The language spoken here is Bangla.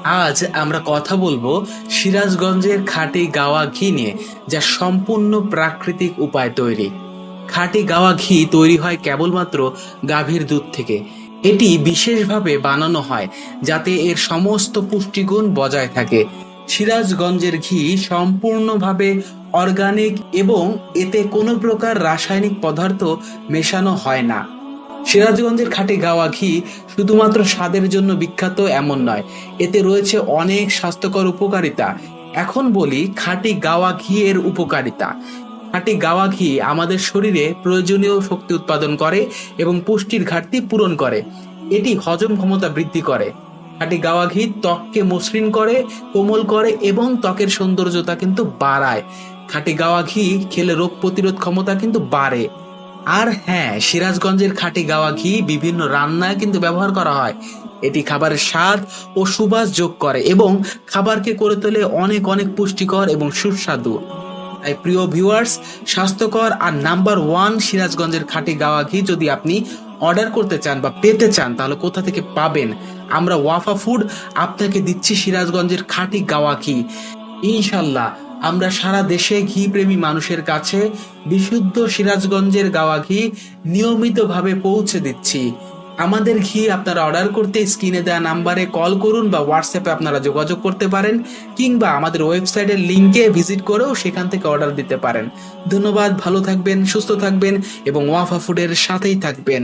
আজ আমরা কথা বলবো সিরাজগঞ্জের খাঁটি গাওয়া ঘি নিয়ে, যা সম্পূর্ণ প্রাকৃতিক উপায় তৈরি। খাঁটি গাওয়া ঘি তৈরি হয় কেবলমাত্র গাভীর দুধ থেকে। এটি বিশেষভাবে বানানো হয় যাতে এর সমস্ত পুষ্টিগুণ বজায় থাকে। সিরাজগঞ্জের ঘি সম্পূর্ণভাবে অর্গানিক এবং এতে কোনো প্রকার রাসায়নিক পদার্থ মেশানো হয় না। সিরাজগঞ্জের খাঁটি গাওয়া ঘি শুধুমাত্র স্বাদের জন্য বিখ্যাত এমন নয়, এতে রয়েছে অনেক স্বাস্থ্যকর উপকারিতা। এখন বলি খাঁটি গাওয়া ঘি এর উপকারিতা। খাঁটি গাওয়া ঘি আমাদের শরীরে প্রয়োজনীয় শক্তি উৎপাদন করে এবং পুষ্টির ঘাটতি পূরণ করে। এটি হজম ক্ষমতা বৃদ্ধি করে। খাঁটি গাওয়া ঘি ত্বককে মসৃণ করে, কোমল করে এবং ত্বকের সৌন্দর্যতা কিন্তু বাড়ায়। খাঁটি গাওয়া ঘি খেলে রোগ প্রতিরোধ ক্ষমতা কিন্তু বাড়ে। আর হ্যাঁ, সিরাজগঞ্জের খাঁটি গাওয়া ঘি বিভিন্ন রান্নায় কিন্তু ব্যবহার করা হয়। এটি খাবারের স্বাদ ও সুবাস যোগ করে এবং খাবারকে করে তোলে অনেক অনেক পুষ্টিকর এবং সুস্বাদু। তাই প্রিয় ভিউয়ার্স, স্বাস্থ্যকর আর নাম্বার ওয়ান সিরাজগঞ্জের খাঁটি গাওয়া ঘি যদি আপনি অর্ডার করতে চান বা পেতে চান, তাহলে কোথা থেকে পাবেন? আমরা ওয়াফা ফুড আপনাকে দিচ্ছি সিরাজগঞ্জের খাঁটি গাওয়া ঘি। ইনশাল্লাহ আমরা সারা দেশে ঘি প্রেমী মানুষের কাছে বিশুদ্ধ সিরাজগঞ্জের গাওয়া ঘি নিয়মিতভাবে পৌঁছে দিচ্ছি। আমাদের ঘি আপনারা অর্ডার করতে স্ক্রিনে দেওয়া নাম্বারে কল করুন বা হোয়াটসঅ্যাপে আপনারা যোগাযোগ করতে পারেন, কিংবা আমাদের ওয়েবসাইটের লিংকে ভিজিট করেও সেখান থেকে অর্ডার দিতে পারেন। ধন্যবাদ, ভালো থাকবেন, সুস্থ থাকবেন এবং ওয়াফা ফুডের সাথেই থাকবেন।